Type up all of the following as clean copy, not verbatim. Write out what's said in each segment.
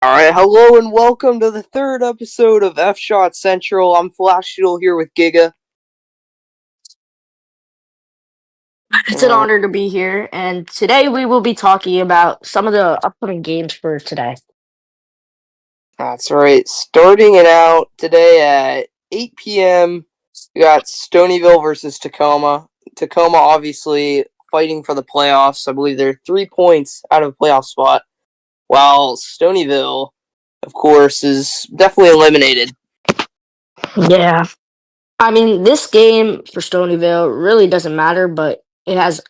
Alright, hello and welcome to the third episode of F Shot Central. I'm Flash Doodle here with Giga. It's an Alright, honor to be here, and today we will be talking about some of the upcoming games for today. that's right. Starting it out today at 8 p.m., we got Stonyville versus Tacoma. Tacoma obviously fighting for the playoffs. I believe they're 3 points out of a playoff spot, while Stonyville, of course, is definitely eliminated. Yeah, I mean, this game for Stonyville really doesn't matter, but it has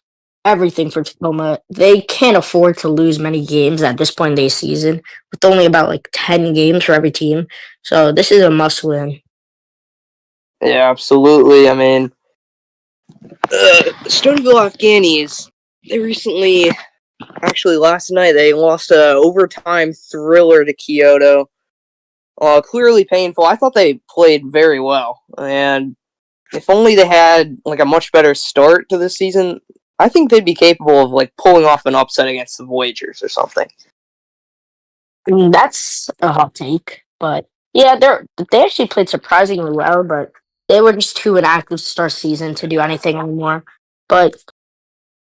everything for Tacoma. They can't afford to lose many games at this point in the season, with only about like 10 games for every team. So this is a must win. Yeah, absolutely. I mean, Stonyville Afghanis, they recently, actually last night, they lost a overtime thriller to Kyoto. Clearly painful. I thought they played very well, and if only they had like a much better start to this season, I think they'd be capable of like pulling off an upset against the Voyagers or something. That's a hot take, but yeah, they actually played surprisingly well, but they were just too inactive to start season to do anything anymore. But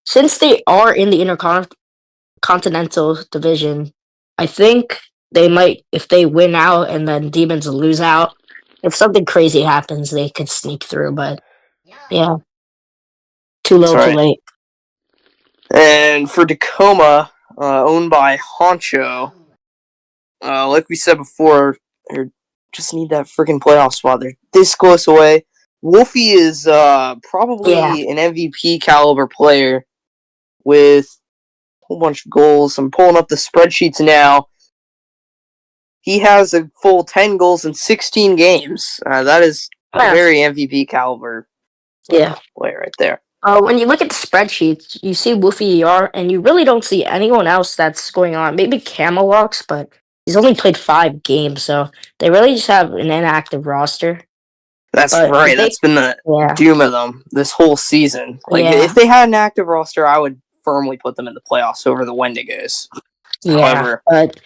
since they are in the intercontinental division, I think they might, if they win out and then Demons lose out, if something crazy happens, they could sneak through. But yeah, too That's little, too right. late. And for Tacoma, owned by Honcho, like we said before, they just need that freaking playoff spot. They're this close away. Wolfie is Yeah, probably an MVP caliber player with a whole bunch of goals. I'm pulling up the spreadsheets now. He has a full 10 goals in 16 games. That is a yeah, very MVP caliber yeah. player right there. When you look at the spreadsheets, you see Woofy ER, and you really don't see anyone else that's going on. Maybe Camelocks, but he's only played 5 games, so they really just have an inactive roster. That's But if right. they, That's been the yeah, doom of them this whole season. Like, if yeah, they had an active roster, I would firmly put them in the playoffs over the Wendigos. yeah, However, but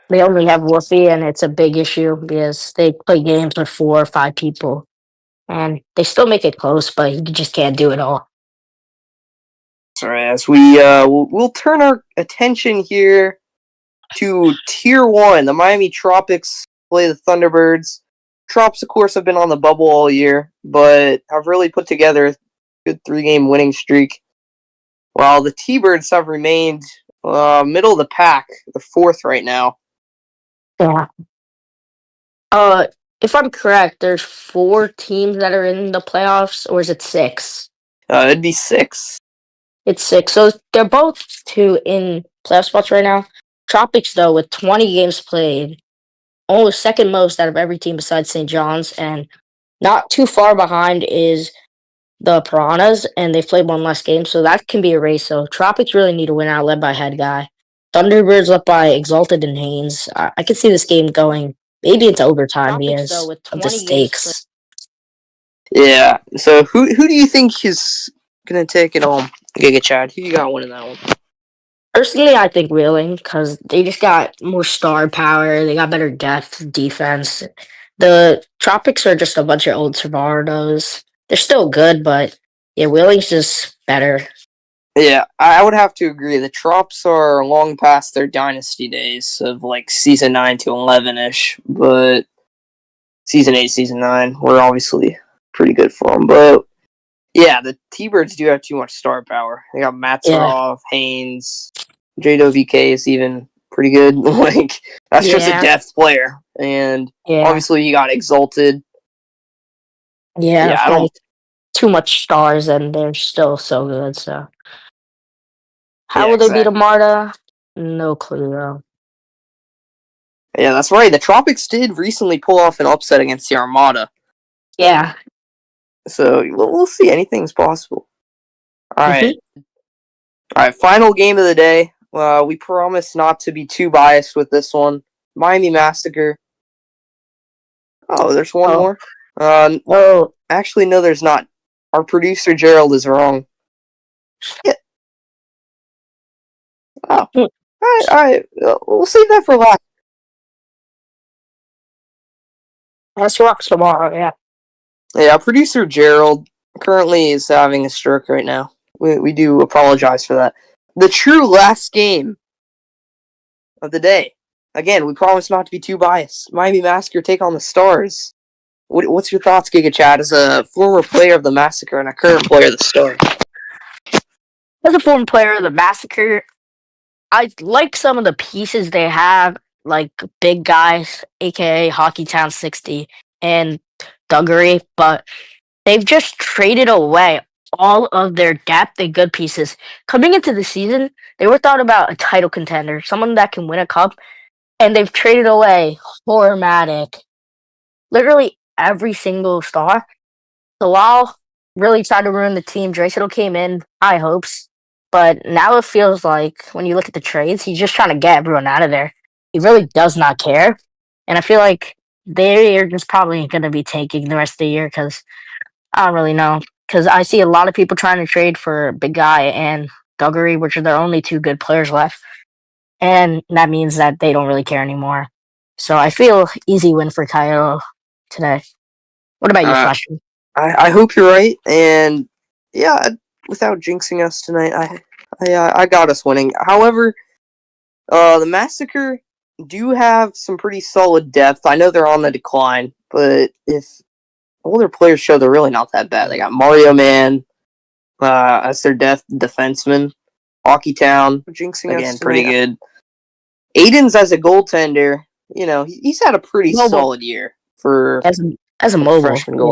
they only have Woofy, and it's a big issue because they play games with 4 or 5 people, and they still make it close, but you just can't do it all. sorry, as we'll turn our attention here to Tier 1. The Miami Tropics play the Thunderbirds. Trops, of course, have been on the bubble all year, but have really put together a good 3-game winning streak. While the T-Birds have remained middle of the pack, the 4th right now. Yeah. Uh, if I'm correct, there's 4 teams that are in the playoffs, or is it 6? It'd be 6. It's 6. So they're both two in playoff spots right now. Tropics, though, with 20 games played, almost second most out of every team besides St. John's, and not too far behind is the Piranhas, and they've played one less game, so that can be a race. So Tropics really need to win out, led by Head Guy. Thunderbirds led by Exalted and Haynes. I could see this game going maybe into overtime Tropics, though, because with of the 20 games played. stakes. Yeah. So who do you think is gonna take it home? Giga Chad, who you got winning that one? Personally, I think Wheeling because they just got more star power. They got better depth, defense. The Tropics are just a bunch of old Servardos. They're still good, but yeah, Wheeling's just better. Yeah, I would have to agree. The Trops are long past their dynasty days of like season 9 to 11 ish, but season 8, season 9 were obviously pretty good for them. But yeah, the T-Birds do have too much star power. They got Yeah, Matsarov, Haynes, JWK is even pretty good. Like, that's just a yeah, depth player. And yeah, obviously, you got Exalted. yeah. Yeah, I don't. Like too much stars, and they're still so good. So how Yeah, will they beat exactly. Amarta? No clue though. Yeah, that's right. The Tropics did recently pull off an upset against the Armada. Yeah. So we'll see. Anything's possible. All right. Hmm. All right. Final game of the day. We promise not to be too biased with this one. Miami Massacre. Oh, there's one Oh, more. oh. Actually, no, there's not. Our producer Gerald is wrong. Yeah. Oh. All Hmm. right. All right. We'll save that for last. Let's rock tomorrow. Yeah. Yeah, producer Gerald currently is having a stroke right now. We do apologize for that. The true last game of the day. Again, we promise not to be too biased. Miami Massacre take on the Stars. What's your thoughts, Giga Chad, as a former player of the Massacre and a current player of the Stars? As a former player of the Massacre, I like some of the pieces they have, like Big Guys, aka Hockey Town 60, and Duggery, but they've just traded away all of their depth and good pieces. Coming into the season, they were thought about a title contender, someone that can win a cup, and they've traded away Hormatic, literally every single star. So while really tried to ruin the team, Draisaitl came in, high hopes, but now it feels like when you look at the trades, he's just trying to get everyone out of there. He really does not care, and I feel like they're just probably going to be taking the rest of the year because I don't really know. Because I see a lot of people trying to trade for Big Guy and Duggery, which are their only two good players left, and that means that they don't really care anymore. So I feel easy win for Kyle today. What about you, Uh, Flash? I hope you're right, and yeah, without jinxing us tonight, I got us winning. However, the Massacre do have some pretty solid depth. I know they're on the decline, but if all their players show, they're really not that bad. They got Mario Man as their defenseman. Hockey Town, jinxing again, pretty good. Aiden's as a goaltender, he's had a pretty Mobile solid year for as a a mobile. freshman Yeah.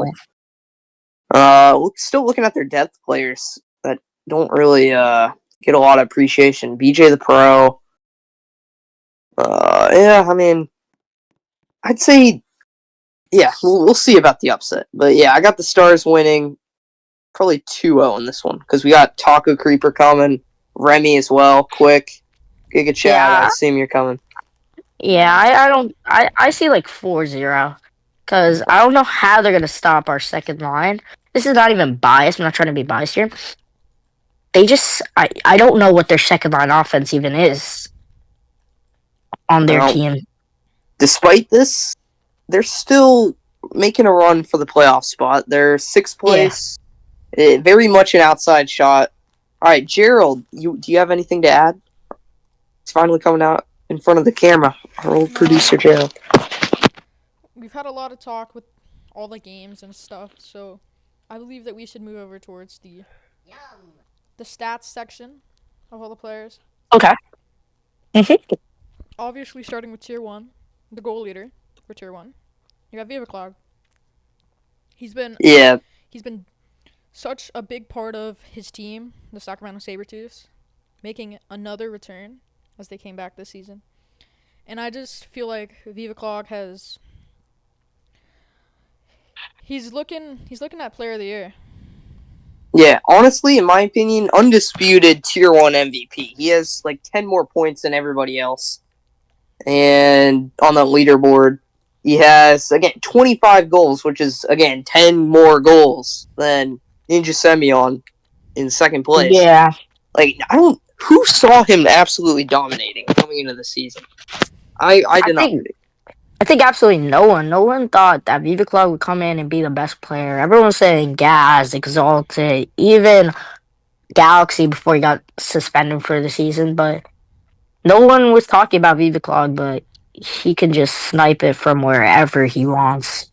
goalie. Still looking at their depth players that don't really get a lot of appreciation. BJ the Pro. Yeah, I mean, I'd say, yeah, we'll see about the upset. But yeah, I got the Stars winning probably 2-0 in this one because we got Taco Creeper coming, Remy as well, quick. Giga Chad, I Yeah, assume you're coming. yeah. I don't. I see like 4-0 because I don't know how they're gonna stop our second line. This is not even biased. I'm not trying to be biased here. They just I don't know what their second line offense even is on their Well, team. despite this, they're still making a run for the playoff spot. They're sixth Yeah. place, very much an outside shot. All right, Gerald, do you have anything to add? It's finally coming out in front of the camera. Our old No, producer Gerald. we've had a lot of talk with all the games and stuff, so I believe that we should move over towards the stats section of all the players. Okay. Hmm. Obviously, starting with tier one, the goal leader for tier one. You got Vivaclog. He's been Yeah, he's been such a big part of his team, the Sacramento Sabretooths, making another return as they came back this season. And I just feel like Vivaclog has he's looking at player of the year. yeah. Honestly, in my opinion, undisputed tier one MVP. He has like 10 more points than everybody else, and on the leaderboard, he has again 25 goals, which is again 10 more goals than Ninja Semyon in second place. Yeah. Like I don't. Who saw him absolutely dominating coming into the season? I I did not think predict. I think absolutely no one. No one thought that Viva Club would come in and be the best player. Everyone was saying Gas, Exalted, even Galaxy before he got suspended for the season, but no one was talking about Viva Clog, but he can just snipe it from wherever he wants.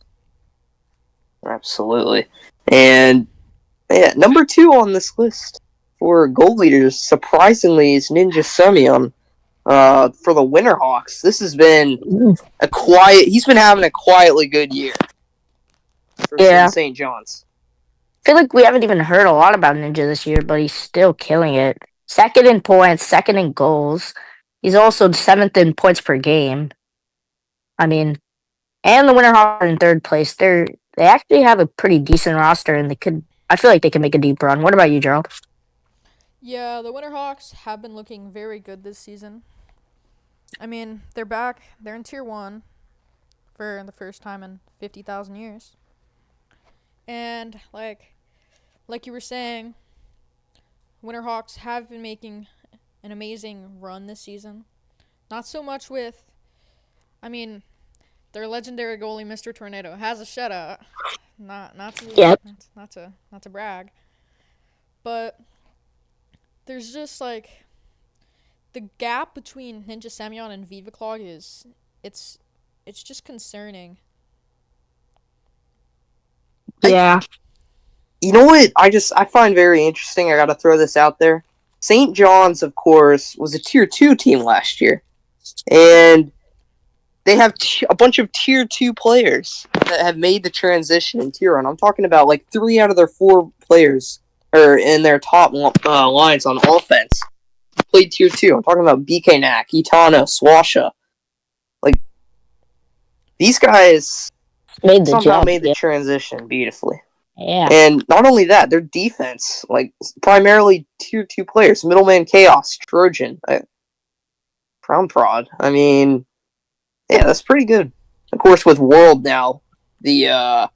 Absolutely. And yeah, number two on this list for goal leaders, surprisingly, is Ninja Semyon. For the Winterhawks, this has been a quiet. He's been having a quietly good year for Yeah. St. John's. I feel like we haven't even heard a lot about Ninja this year, but he's still killing it. Second in points, second in goals. He's also seventh in points per game. I mean, and the Winterhawks are in third place. They actually have a pretty decent roster, and they could. I feel like they can make a deep run. What about you, Gerald? Yeah, the Winterhawks have been looking very good this season. I mean, they're back. They're in tier one for the first time in 50,000 years. And like you were saying, Winterhawks have been making an amazing run this season. Not so much with I mean, their legendary goalie, Mr. Tornado, has a shutout. Yep. Not to brag, but there's just like the gap between Ninja Semyon and Viva Clog it's it's just concerning. I, Yeah. you know what? I find very interesting. I got to throw this out there. St. John's, of course, was a tier 2 team last year, and they have a bunch of tier 2 players that have made the transition in tier 1. I'm talking about like 3 out of their 4 players are in their top lines on offense played tier 2. I'm talking about BK Knack, Itano, Swasha. Like, these guys Made the somehow jump. made the Yeah. transition beautifully. Yeah. And not only that, their defense, like, primarily tier 2 players. Middleman Chaos, Trojan, Crown Prod. I mean, yeah, that's pretty good. Of course, with World now, the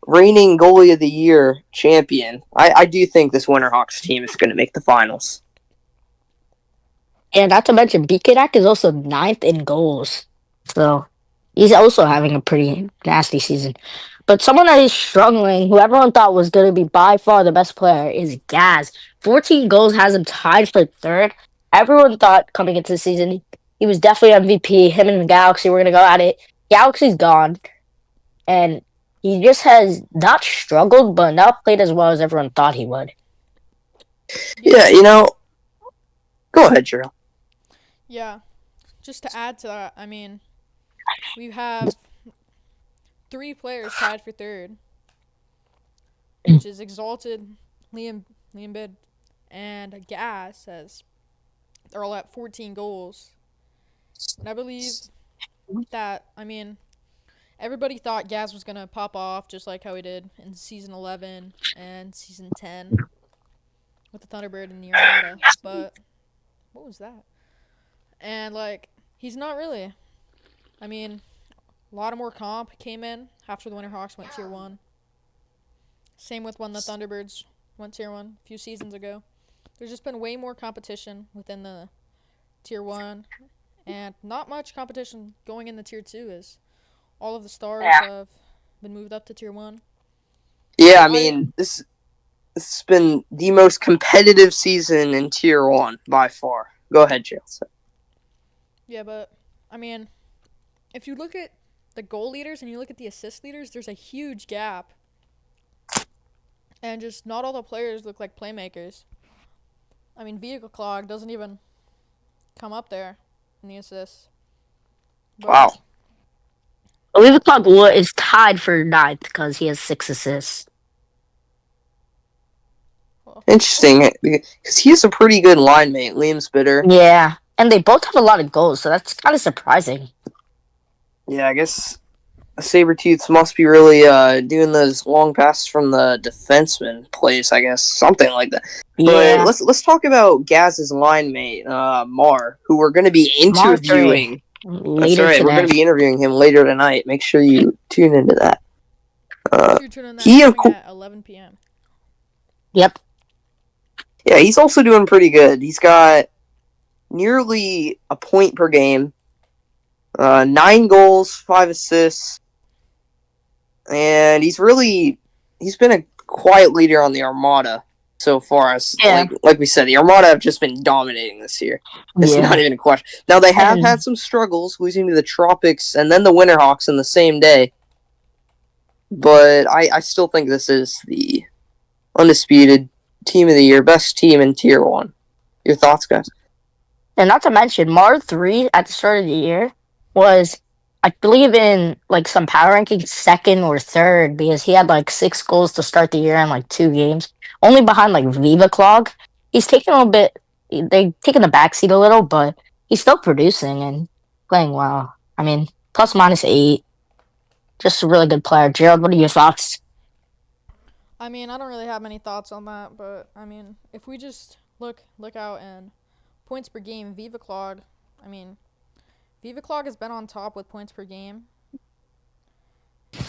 reigning goalie of the year champion, I do think this Winterhawks team is going to make the finals. And not to mention, BKDAC is also ninth in goals. So he's also having a pretty nasty season. But someone that is struggling, who everyone thought was going to be by far the best player, is Gaz. 14 goals has him tied for third. Everyone thought coming into the season he was definitely MVP. Him and the Galaxy were going to go at it. Galaxy's gone. And he just has not struggled, but not played as well as everyone thought he would. Yeah, go ahead, Cheryl. Yeah, just to add to that, I mean, we have 3 players tied for third, which is Exalted, Liam Bid, and Gas, as they're all at 14 goals. And I believe that, I mean, everybody thought Gas was going to pop off just like how he did in season 11 and season 10 with the Thunderbird and the Armada. But, what was that? And, like, he's not really. I mean, a lot of more comp came in after the Winterhawks went tier 1. Same with when the Thunderbirds went tier 1 a few seasons ago. There's just been way more competition within the tier 1 and not much competition going in the tier 2 as all of the stars have been moved up to tier 1. Yeah, I mean, this has been the most competitive season in tier 1 by far. Go ahead, Cheryl. Yeah, but I mean, if you look at the goal leaders and you look at the assist leaders, there's a huge gap. And just not all the players look like playmakers. I mean, Vehicle Clog doesn't even come up there in the assists. But, Wow. Oliver Pogba is tied for ninth because he has 6 assists. Well, Interesting, because he's a pretty good line mate, Liam Spitter. Yeah, and they both have a lot of goals, so that's kind of surprising. Yeah, I guess Sabretooths must be really doing those long passes from the defenseman plays, I guess. Something like that. Yeah. But let's talk about Gaz's line mate, Mar, who we're going to be interviewing. That's Later right, we're going today. to be interviewing him later tonight. Make sure you tune into that. you're tuning that he, of streaming course, at 11 p.m. Yep. yeah, he's also doing pretty good. He's got nearly a point per game, 9 goals, 5 assists, and he's been a quiet leader on the Armada so far. As like we said, the Armada have just been dominating this year. It's not even a question. Now they have had some struggles, losing to the Tropics and then the Winterhawks in the same day, but I still think this is the undisputed team of the year, best team in tier 1. Your thoughts, guys? And not to mention, Mar 3 at the start of the year was, I believe, in like some power rankings, second or third because he had like 6 goals to start the year in like 2 games, only behind like Viva Clog. He's taken a little bit. They've taken the backseat a little, but he's still producing and playing well. I mean, plus minus 8, just a really good player. Gerald, what are your thoughts? I mean, I don't really have many thoughts on that, but I mean, if we just look out and points per game, Viva Clog, I mean, Viva Clog has been on top with points per game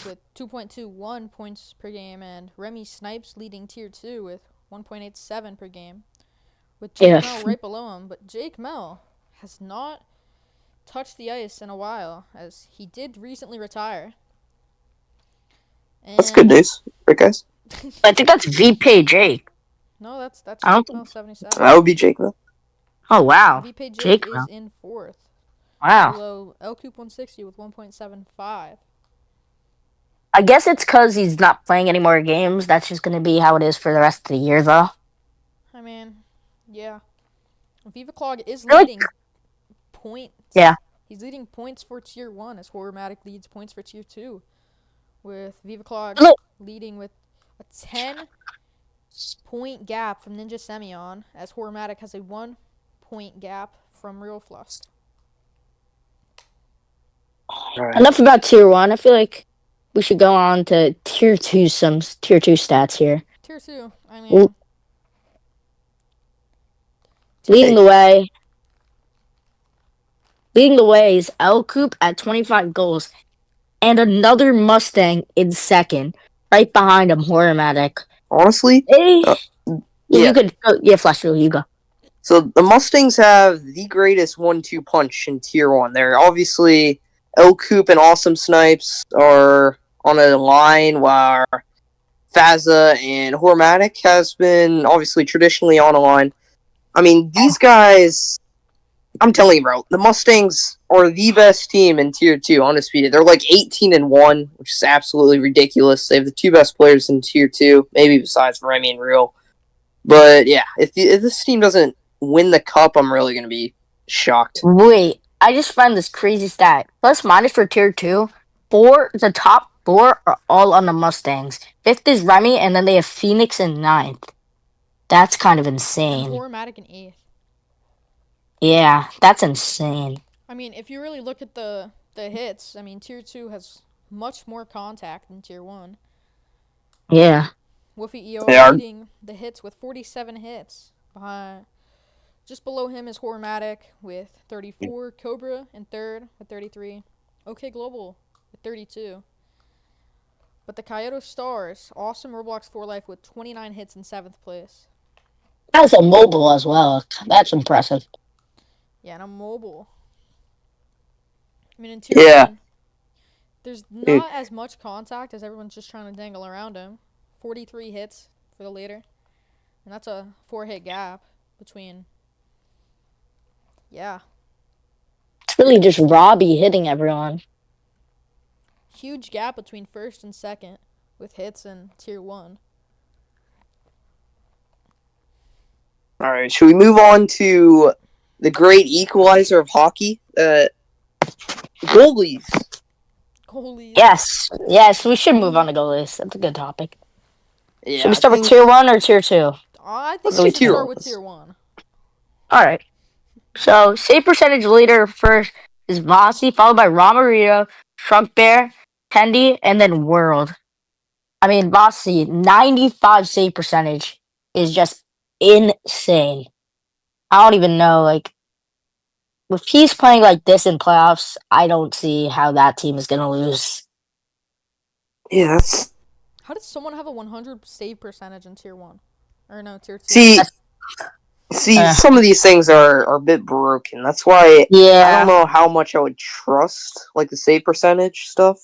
with 2.21 points per game, and Remy Snipes leading tier 2 with 1.87 per game, with Jake Mel right below him. But Jake Mel has not touched the ice in a while, as he did recently retire. That's good And news, right, guys? I think that's VP Jake. no, that's I don't Jake think. Mill 77. That would be Jake, though. Oh wow, VP Jake Jake. is in fourth, Wow. below L Coop 160 with 1.75. I guess it's because he's not playing any more games. That's just going to be how it is for the rest of the year, though. I mean, yeah. Viva Clog is I feel like- leading points. Yeah. He's leading points for Tier 1 as Hormatic leads points for Tier 2. With Viva Clog Look. leading with a 10-point gap from Ninja Semyon, as Hormatic has a 1-point gap from Real Fluff. Right. Enough about Tier 1. I feel like we should go on to Tier 2, some Tier 2 stats here. Tier 2, I mean... Well, leading the way. Leading the way is L Coop at 25 goals. And another Mustang in second. Right behind him, Hormatic. Honestly, Yeah. yeah. You could go, yeah, Flash Rule, you go. So the Mustangs have the greatest 1-2 punch in Tier 1. They're obviously El Coop and Awesome Snipes are on a line, while Faza and Hormatic has been obviously traditionally on a line. I mean, these guys, I'm telling you, bro, the Mustangs are the best team in Tier 2, undisputed. They're like 18-1, which is absolutely ridiculous. They have the two best players in Tier 2, maybe besides Remy and Real. But yeah, if this team doesn't win the cup, I'm really going to be shocked. Wait, I just found this crazy stat. Plus minus for Tier 2. The top 4 are all on the Mustangs. 5th is Remy, and then they have Phoenix in 9th. That's kind of And insane. Hormatic in 8th. Yeah, that's insane. I mean, if you really look at the hits, I mean, Tier 2 has much more contact than Tier 1. Yeah. Woofy EO They are. leading the hits with 47 hits. Just below him is Hormatic with 34. Cobra in 3rd with 33. OK Global with 32. But the Kyoto Stars, awesome Roblox 4 Life with 29 hits in 7th place. That's a mobile as well. That's impressive. Yeah, and a mobile. I mean, in Tier 1, there's not as much contact as everyone's just trying to dangle around him. 43 hits for the leader. And that's a 4-hit gap between... Yeah. It's really just Robbie hitting everyone. Huge gap between 1st and 2nd with hits in Tier 1. All right, should we move on to the great equalizer of hockey? Goalies. Goalies. Yes, we should move on to goalies. That's a good topic. Yeah, Should we start with Tier 1 or Tier 2? I think Let's we do should Tier start 1. with Tier 1. Alright. So, save percentage leader first is Vossi, followed by Ramarito, Shrunk Bear, Tendy, and then World. I mean, Vossi, 95 save percentage is just insane. I don't even know, like, if he's playing like this in playoffs, I don't see how that team is going to lose. Yeah, that's... How did someone have a 100 save percentage in Tier 1? Or no, Tier 2? See, some of these things are a bit broken. That's why I Yeah. don't know how much I would trust, like, the save percentage stuff.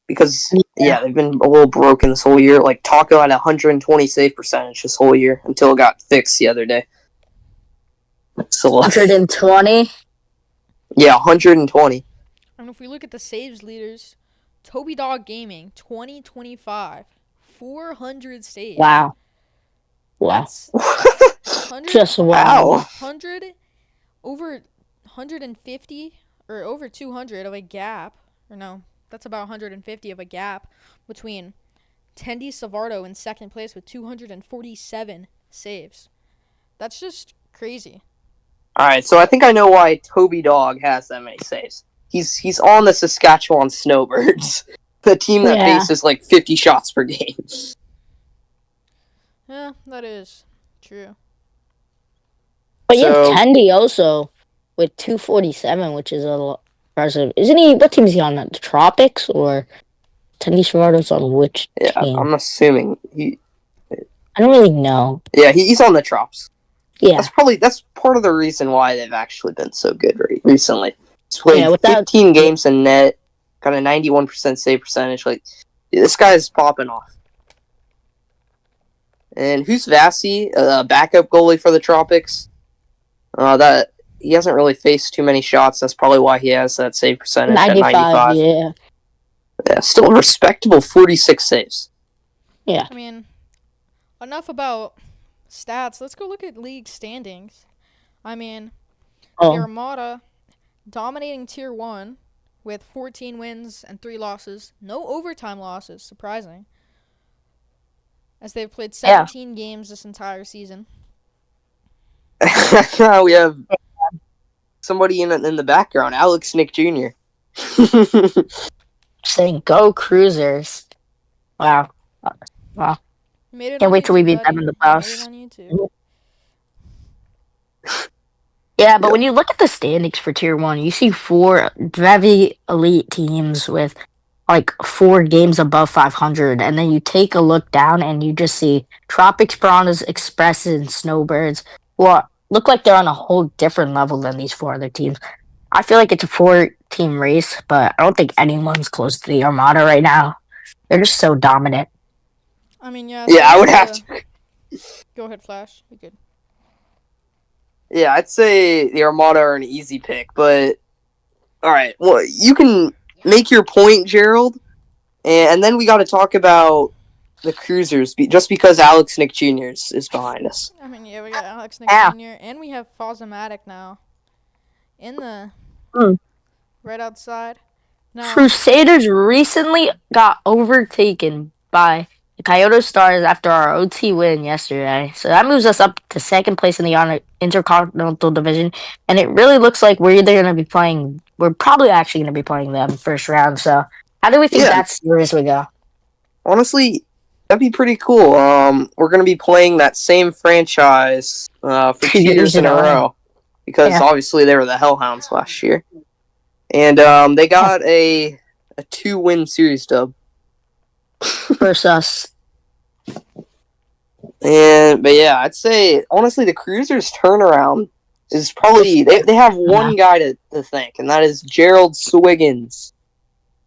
Because, yeah, they've been a little broken this whole year. Like, Taco had 120 save percentage this whole year until it got fixed the other day. So, 120? Yeah, 120. And if we look at the saves leaders, Toby Dog Gaming, 2025, 400 saves. Wow. That's 100, Just wow. 100, over 150, or over 200 of a gap. Or no, that's about 150 of a gap between Tendy Savardo in 2nd place with 247 saves. That's just crazy. Alright, so I think I know why Toby Dog has that many saves. He's on the Saskatchewan Snowbirds, the team that faces like 50 shots per game. Yeah, that is true. But you have Tendy also with 247, which is a lot impressive. Isn't he? What team is he on? The Tropics or Tendy Savardo's on which team? Yeah, I'm assuming he. I don't really know. Yeah, he's on the Trops. Yeah, that's part of the reason why they've actually been so good recently. He's played without 15 games in net, got a 91% save percentage. Like, this guy's popping off. And who's Vasi? Backup goalie for the Tropics. That he hasn't really faced too many shots. That's probably why he has that save percentage at 95, 95. yeah. Yeah, still a respectable 46 saves. Yeah. I mean, enough about stats. Let's go look at league standings. I mean, the Oh, Armada dominating Tier 1 with 14 wins and 3 losses. No overtime losses, surprising. As they've played 17 games this entire season. We have somebody in the background, Alex Nick Jr. saying go Cruisers. Wow. Wow. You made it Can't on wait till we YouTube, beat them buddy. in the You made it playoffs. on YouTube. Yeah, but when you look at the standings for Tier 1, you see 4 very elite teams with like 4 games above 500. And then you take a look down and you just see Tropics, Piranhas, Expresses, and Snowbirds, who look like they're on a whole different level than these 4 other teams. I feel like it's a 4-team race, but I don't think anyone's close to the Armada right now. They're just so dominant. I mean, yeah. Yeah, I would have to. Go ahead, Flash. You're good. Yeah, I'd say the Armada are an easy pick, but all right. Well, you can make your point, Gerald, and then we got to talk about the Cruisers, just because Alex Nick Jr. is behind us. I mean, yeah, we got Alex Nick Yeah. Jr. and we have Fozomatic now in the Hmm. right outside. Now, Crusaders recently got overtaken by the Kyoto Stars after our OT win yesterday. So that moves us up to second place in the Intercontinental Division. And it really looks like we're probably actually going to be playing them first round. So how do we think that series would go? Honestly, that'd be pretty cool. We're going to be playing that same franchise for 2 years in a row. Because obviously they were the Hellhounds last year. And they got a 2-win series dub. Versus us. But yeah, I'd say honestly the Cruisers turnaround is probably they have one guy to thank, and that is Gerald Swiggins.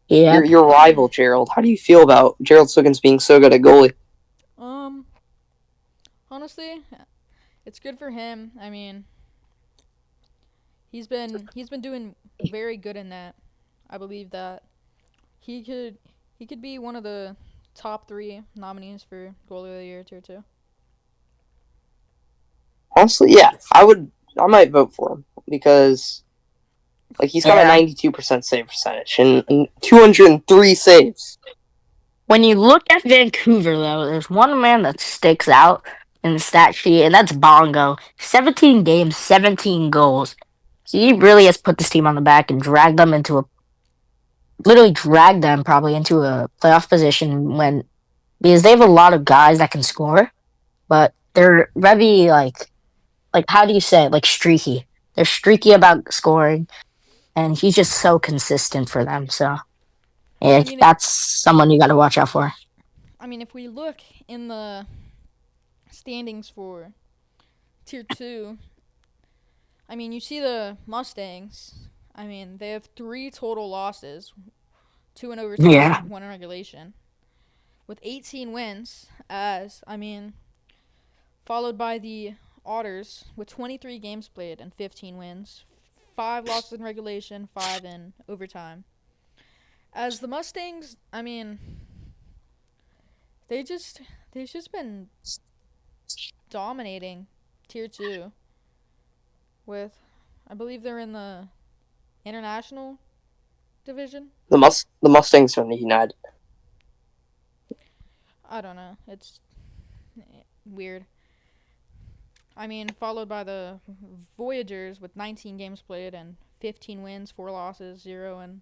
Yeah. Your rival, Gerald. How do you feel about Gerald Swiggins being so good at goalie? Honestly, it's good for him. I mean, he's been doing very good in that. I believe that he could be one of the top 3 nominees for goalie of the year Tier 2. Honestly, yeah, I might vote for him because like he's got a 92% save percentage and 203 saves. When you look at Vancouver, though, there's one man that sticks out in the stat sheet, and that's Bongo. 17 games, 17 goals. He really has put this team on the back and literally dragged them probably into a playoff position because they have a lot of guys that can score, but they're very how do you say it? Like streaky. They're streaky about scoring, and he's just so consistent for them. So yeah, I mean, that's someone you got to watch out for. I mean, if we look in the standings for Tier 2, I mean, you see the Mustangs. I mean, they have 3 total losses, 2 in overtime, 1 in regulation, with 18 wins. Followed by the Otters with 23 games played and 15 wins, 5 losses in regulation, 5 in overtime. As the Mustangs, I mean, they've just been dominating Tier 2 with, I believe they're in the International Division. The Mustangs are in the United. I don't know. It's weird. I mean, followed by the Voyagers with 19 games played and 15 wins, 4 losses, 0 in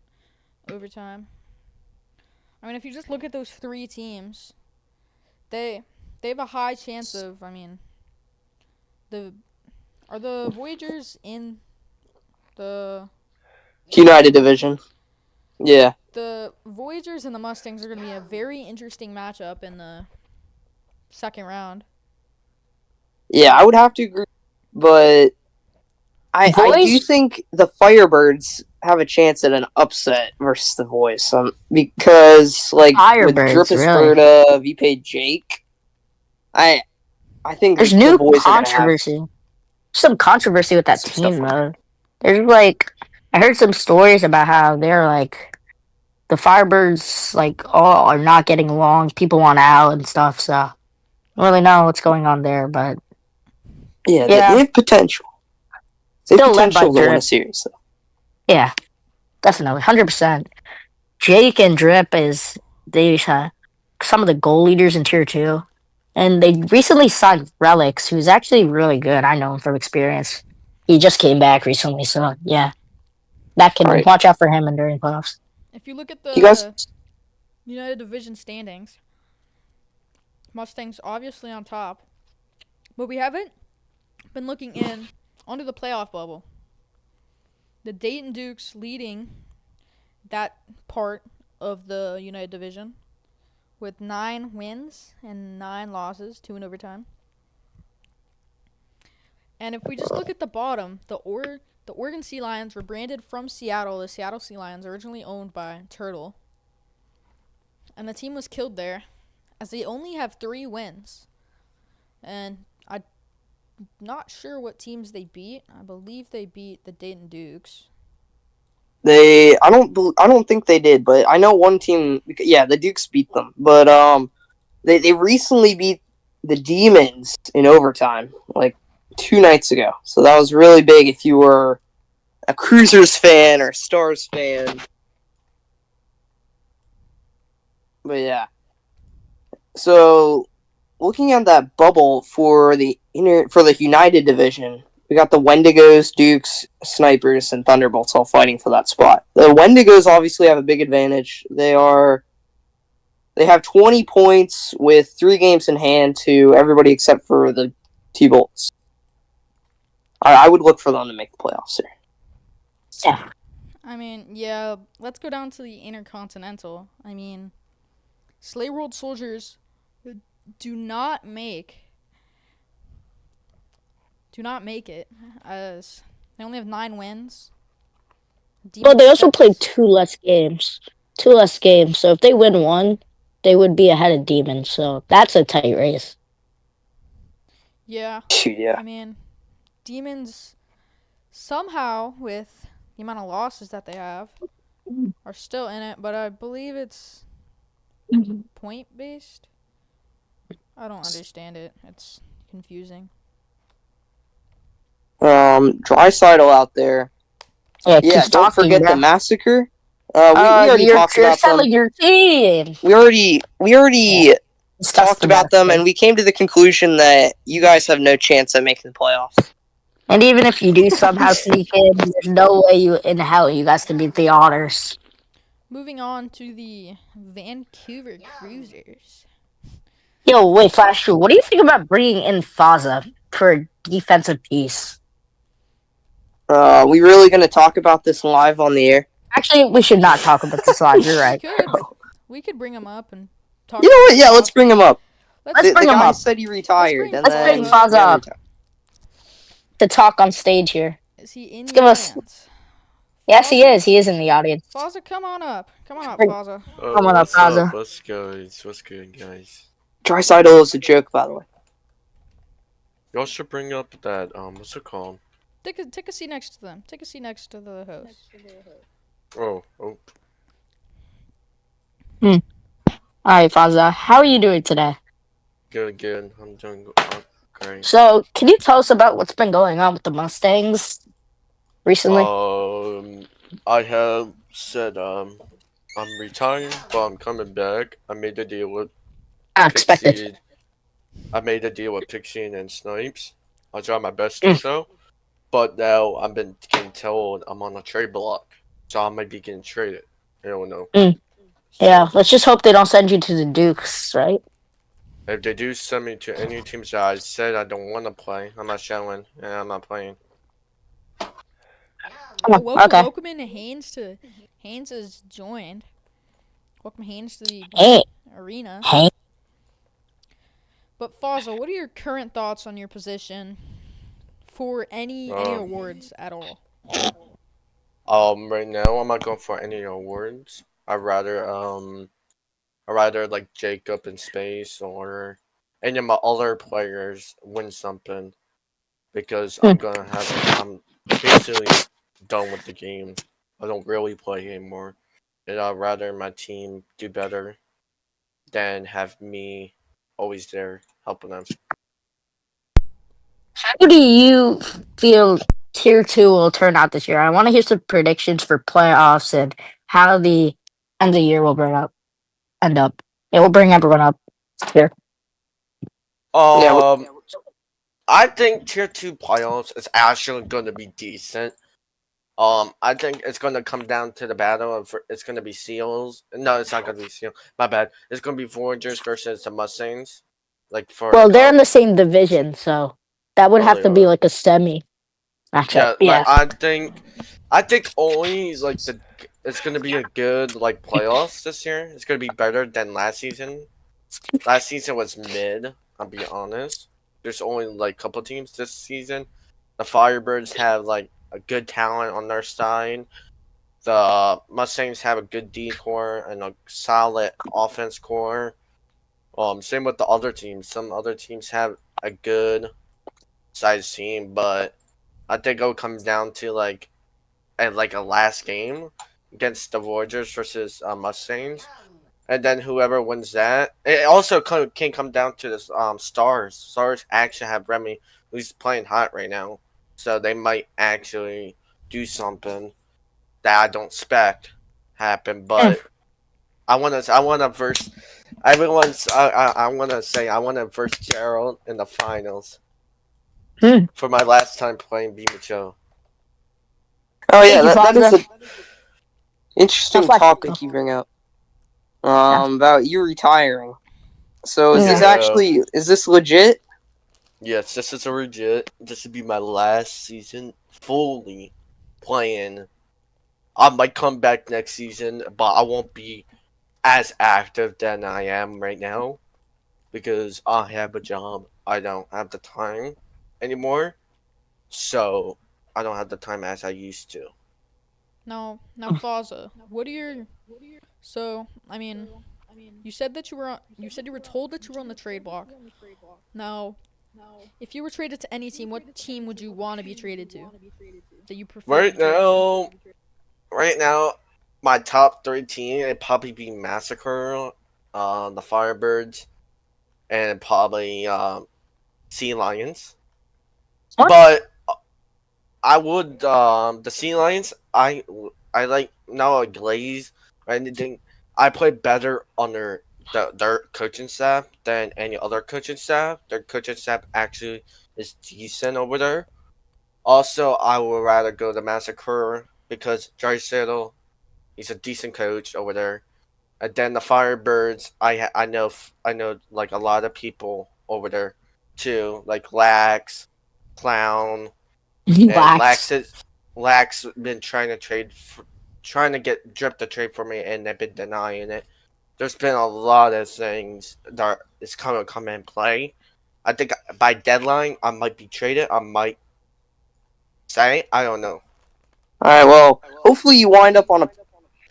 overtime. I mean, if you just look at those 3 teams, they have a high chance of, I mean, are the Voyagers in the United Division? Yeah. The Voyagers and the Mustangs are going to be a very interesting matchup in the second round. Yeah, I would have to agree, but I do think the Firebirds have a chance at an upset versus the Voice. Because like with Firebirds, Drippus really. Berta, VP Jake, I think There's the new Voice are gonna have controversy. Some controversy with that some stuff team on. though. There's like I heard some stories about how they're like the Firebirds like all are not getting along. People want out and stuff. So I don't really know what's going on there, but Yeah, they yeah, have potential. They have still led by potential to win a Drip. series. Though. Yeah, definitely, 100%. Jake and Drip is they some of the goal leaders in Tier 2. And they recently signed Relics, who's actually really good. I know him from experience. He just came back recently, so yeah. That All can right, watch out for him in during playoffs. If you look at you guys. the United Division standings, Mustangs obviously on top, but we haven't been looking in onto the playoff bubble. The Dayton Dukes leading that part of the United Division with 9 wins and 9 losses, 2 in overtime. And if we just look at the bottom, the Oregon Sea Lions were branded from Seattle. The Seattle Sea Lions, originally owned by Turtle. And the team was killed there, as they only have 3 wins. And I'm not sure what teams they beat. I believe they beat the Dayton Dukes. I don't think they did, but I know one team. Yeah, the Dukes beat them, but they recently beat the Demons in overtime, like 2 nights ago. So that was really big if you were a Cruisers fan or a Stars fan. But yeah. So looking at that bubble for the United division, we got the Wendigos, Dukes, Snipers, and Thunderbolts all fighting for that spot. The Wendigos obviously have a big advantage. They have 20 points with 3 games in hand to everybody except for the T-Bolts. I would look for them to make the playoffs here. Yeah. I mean, yeah, let's go down to the Intercontinental. I mean, Slay World Soldiers do not make it, as they only have 9 wins. But they also played That's 2 less games. So if they win one, they would be ahead of Demons. So that's a tight race. yeah. Yeah. I mean, Demons somehow with the amount of losses that they have are still in it, but I believe it's point based. I don't understand it. It's confusing. Drysidle out there. Yeah, Yeah, keeps don't talking, forget the bro. Massacre. We already talked You're about them. selling your team. We already Yeah, discuss talked the about them, Massacre. and we came to the conclusion that you guys have no chance at making the playoffs. And even if you do somehow sneak in, there's no way you in hell you guys can beat the Otters. Moving on to the Vancouver Cruisers. Yo, wait, Flash True, what do you think about bringing in Faza for a defensive piece? We really going to talk about this live on the air? Actually, we should not talk about this live. You're right. We could bring him up and talk. You know about what? this Yeah, off. let's bring him up. Let's bring the him guy up. said he retired, and Let's then bring Faza never up retired. to talk on stage here. Is he in Give the us- audience? Yes, he is. He is in the audience. Faza, come on up. Come on up, Bring- Faza. Come on up, What's up? Faza. What's good? What's good, guys? Drysidle is a joke, by the way. Y'all should bring up that what's it called? Take a seat next to them. Take a seat next to the host. Oh. All right, Faza. How are you doing today? Good. I'm doing great. So, can you tell us about what's been going on with the Mustangs recently? I have said I'm retiring, but I'm coming back. I made a deal with Expected. Pixie. I made a deal with Pixie and Snipes. I'll try my best to show. But now I've been getting told I'm on a trade block, so I might be getting traded. I don't know. Yeah, let's just hope they don't send you to the Dukes, right? If they do send me to any teams that I said I don't want to play, I'm not showing and I'm not playing. Welcome in Haynes has joined. Welcome Haynes to the arena. Hey. But Fossil, what are your current thoughts on your position for any awards at all? Right now I'm not going for any awards. I rather like Jacob in space or any of my other players win something because I'm basically done with the game. I don't really play anymore, and I'd rather my team do better than have me always there helping them. How do you feel tier 2 will turn out this year? I want to hear some predictions for playoffs and how the end of the year will end up. It will bring everyone up here. Yeah, I think tier two playoffs is actually going to be decent. I think it's going to come down to the battle of it's going to be Seals. No, it's not going to be Seals. My bad. It's going to be Voyagers versus the Mustangs, like for the Well, they're in cup. the same division, so that would Oh, have they to be are. like a semi matchup. Yeah, like Yeah. I think only like it's going to be a good like playoffs this year. It's going to be better than last season. Last season was mid. I'll be honest. There's only like a couple teams this season. The Firebirds have like a good talent on their side. The Mustangs have a good D core and a solid offense core. Same with the other teams. Some other teams have a good sized team, but I think it'll come down to like a last game against the Voyagers versus Mustangs, and then whoever wins that. It also can come down to this Stars. Stars actually have Remy, who's playing hot right now, so they might actually do something that I don't expect happen. But I wanna verse everyone's I wanna say I wanna verse Gerald in the finals Hmm. for my last time playing Bimacho. oh yeah, Thank you, that is Fonza. an interesting Flash. topic you bring up. About you retiring. So Yeah. is this legit? Yes, this is a legit. This would be my last season fully playing. I might come back next season, but I won't be as active than I am right now because I have a job. I don't have the time anymore, so I don't have the time as I used to. Now, Plaza, what are your? So, I mean, you said that you were on. You said you were told that you were on the trade block. Now, if you were traded to any team, what team would you want to be traded to? That you prefer to Right be traded to? now, right now, my top three team it'd probably be Massacre, the Firebirds, and probably Sea Lions. What? But I would the Sea Lions. I like now Glaze or anything. I play better under their coaching staff than any other coaching staff. Their coaching staff actually is decent over there. Also, I would rather go to Massacre because Jerry Settle, he's a decent coach over there. And then the Firebirds, I know like a lot of people over there too, like Lax, Clown, and Relax. Lax been trying to trying to get Drip to trade for me, and they've been denying it. There's been a lot of things that is gonna come in play. I think by deadline I might be traded. I might say I don't know. All right. Well, hopefully you wind up on a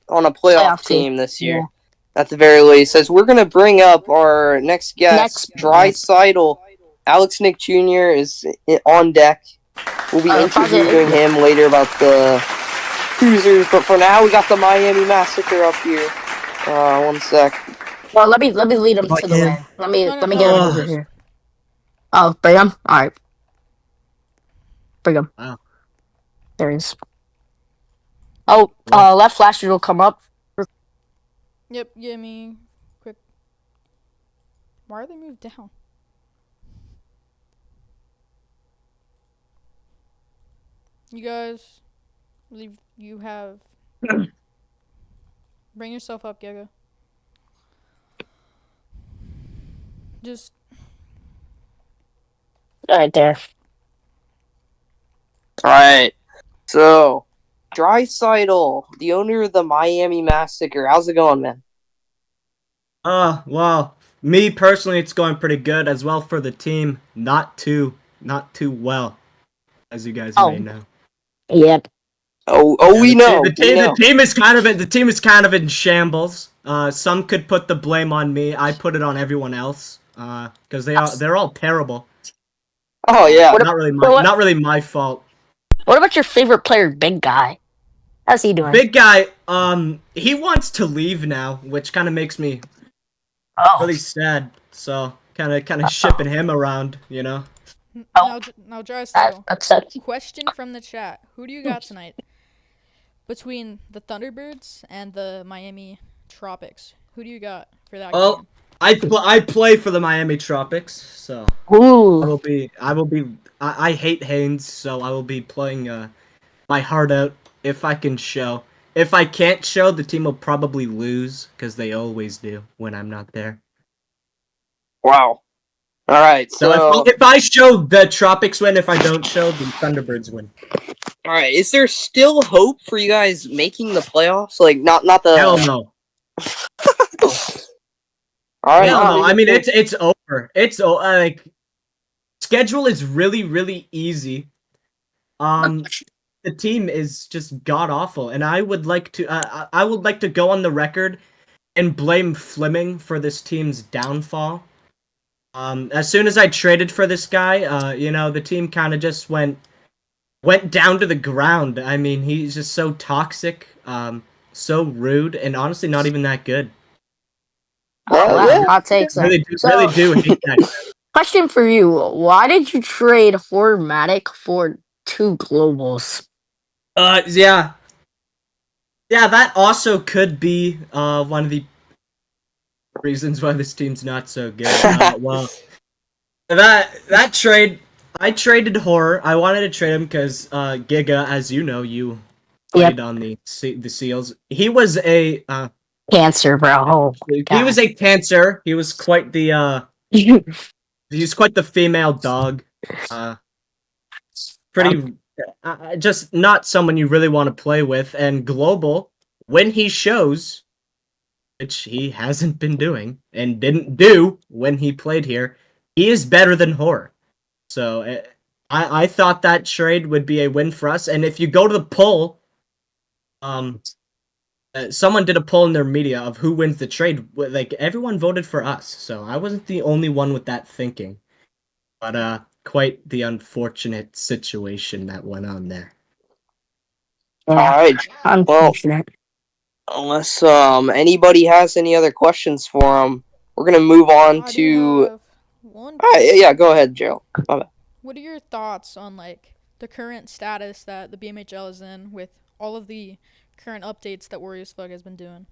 playoff Playoff team. team this Yeah. year. At the very least, as we're gonna bring up our next guest, Dry Next. Seidel. Alex Nick Jr. is on deck. We'll be Fonza, interviewing him later about the Cruisers, but for now we got the Miami Massacre up here. 1 sec. Well, let me lead him to the him. lane. Let me No, no, get him no. over here. Oh, bring him. All right, bring him. Wow. There he is. Oh, left flasher will come up. Yep, give me quick. Why are they moved down? You guys, leave. You have. Bring yourself up, Giga. Just Right there. All right. So, Dry Seidel, the owner of the Miami Massacre. How's it going, man? Well, me personally, it's going pretty good as well for the team. Not too well, as you guys may know. Yep. We know. The team is kind of in shambles. Some could put the blame on me. I put it on everyone else. Because they're all terrible. Oh yeah. Not really my fault. What about your favorite player, Big Guy? How's he doing? Big Guy, he wants to leave now, which kind of makes me really sad. So kind of shipping him around, you know. Now, Drysdale. That's it. Question from the chat: who do you got tonight between the Thunderbirds and the Miami Tropics? Who do you got for that Well, game? I play for the Miami Tropics, so Ooh. I hate Haynes, so I will be playing my heart out if I can show. If I can't show, the team will probably lose because they always do when I'm not there. Wow. All right. So if I show, the Tropics win. If I don't show, the Thunderbirds win. all right. Is there still hope for you guys making the playoffs? Like not the. Hell no. All right. Hell no. I mean, it's over. It's like schedule is really easy. The team is just god awful, and I would like to go on the record and blame Fleming for this team's downfall. As soon as I traded for this guy, the team kind of just went down to the ground. I mean, he's just so toxic, so rude, and honestly not even that good. Hot takes. Really do hate that. Question for you: why did you trade Hormatic for 2 globals? Yeah, that also could be one of the reasons why this team's not so good. Well, that trade, I traded Horror. I wanted to trade him because Giga, as you know, you played on the Seals. He was a Cancer, bro. Oh, he was a cancer. He was quite the he's quite the female dog. Pretty. Just not someone you really want to play with. And Global, when he shows, which he hasn't been doing and didn't do when he played here, he is better than Horror. So I thought that trade would be a win for us. And if you go to the poll, someone did a poll in their media of who wins the trade. Like, everyone voted for us. So I wasn't the only one with that thinking. But quite the unfortunate situation that went on there. All right. Unfortunate. Well, unless anybody has any other questions for him, we're gonna move on I to. do have one. All right, yeah, go ahead, Gerald. What are your thoughts on like the current status that the BMHL is in with all of the current updates that Warriors Slug has been doing?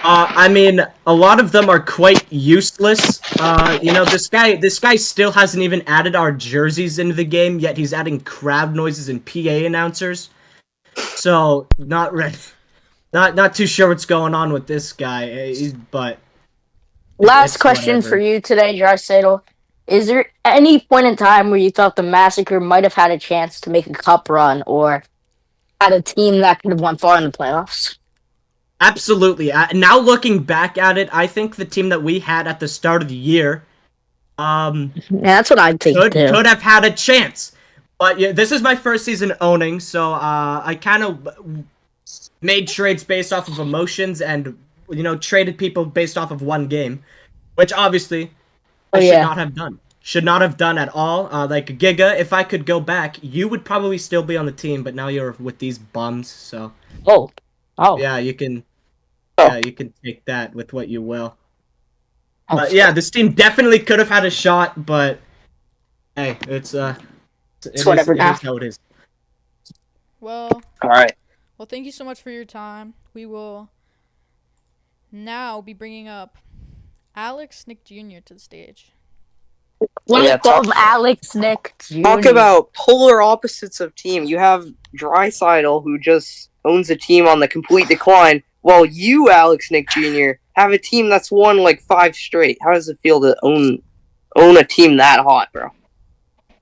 I mean, a lot of them are quite useless. This guy still hasn't even added our jerseys into the game, yet he's adding crowd noises and PA announcers. So, not too sure what's going on with this guy, but... Last question for you today, Jarsadel. Is there any point in time where you thought the Massacre might have had a chance to make a cup run, or had a team that could have won far in the playoffs? Absolutely. Now looking back at it, I think the team that we had at the start of the year, yeah, that's what I think too. Could have had a chance. But yeah, this is my first season owning, so I kind of made trades based off of emotions and traded people based off of one game, which obviously I should not have done. Should not have done at all. Like Giga, if I could go back, you would probably still be on the team, but now you're with these bums. So yeah, you can. Yeah, you can take that with what you will. But yeah, this team definitely could have had a shot, but hey, it's whatever now. It is how it is. Well, all right. Well, thank you so much for your time. We will now be bringing up Alex Nick Jr. to the stage. Welcome, Alex Nick Jr. Talk about polar opposites of team. You have Drysidle, who just owns a team on the complete decline, while you, Alex Nick Jr., have a team that's won like 5 straight. How does it feel to own a team that hot, bro?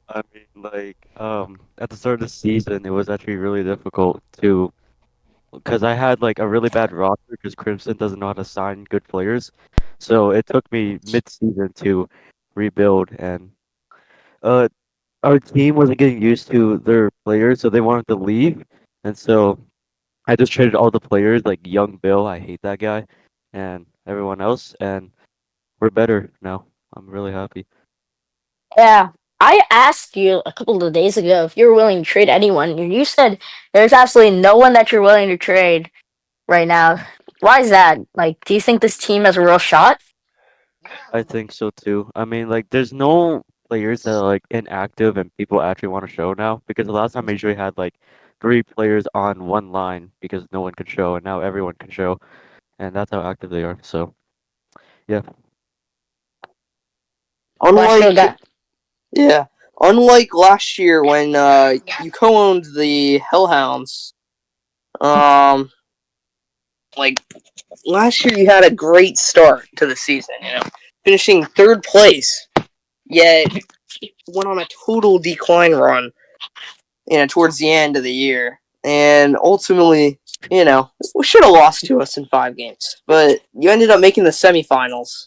I mean, like, at the start of the season, it was actually really difficult to, because I had like a really bad roster because Crimson doesn't know how to sign good players. So it took me mid-season to rebuild, and our team wasn't getting used to their players, so they wanted to leave. And so I just traded all the players, like young Bill, I hate that guy, and everyone else, and we're better now. I'm really happy. Yeah. I asked you a couple of days ago if you're willing to trade anyone, and you said there's absolutely no one that you're willing to trade right now. Why is that? Like, do you think this team has a real shot? I think so too. I mean, like, there's no players that are like inactive and people actually want to show now because the last time I usually had like 3 players on one line because no one could show, and now everyone can show, and that's how active they are. So yeah, Last year, Unlike yeah, unlike last year when you co-owned the Hellhounds, um, like last year you had a great start to the season, finishing third place, yet went on a total decline run, towards the end of the year, and ultimately, we should have lost to us in 5 games, but you ended up making the semifinals.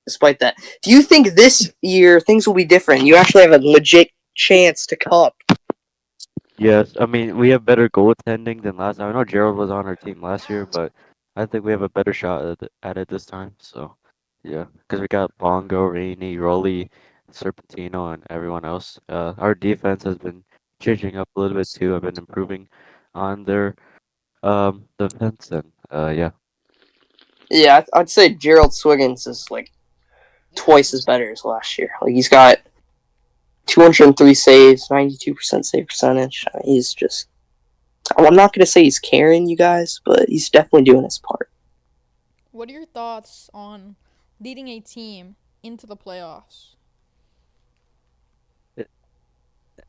Despite that, do you think this year things will be different? You actually have a legit chance to cup. yes. I mean, we have better goaltending than last time. I know Gerald was on our team last year, but I think we have a better shot at it this time. So yeah, because we got Bongo, Rainey, Rolly, Serpentino, and everyone else. Our defense has been changing up a little bit too. I've been improving on their defense, and yeah. Yeah, I'd say Gerald Swiggins is like twice as better as last year. Like he's got 203 saves, 92% save percentage. I mean, he's just. I'm not gonna say he's carrying you guys, but he's definitely doing his part. What are your thoughts on leading a team into the playoffs?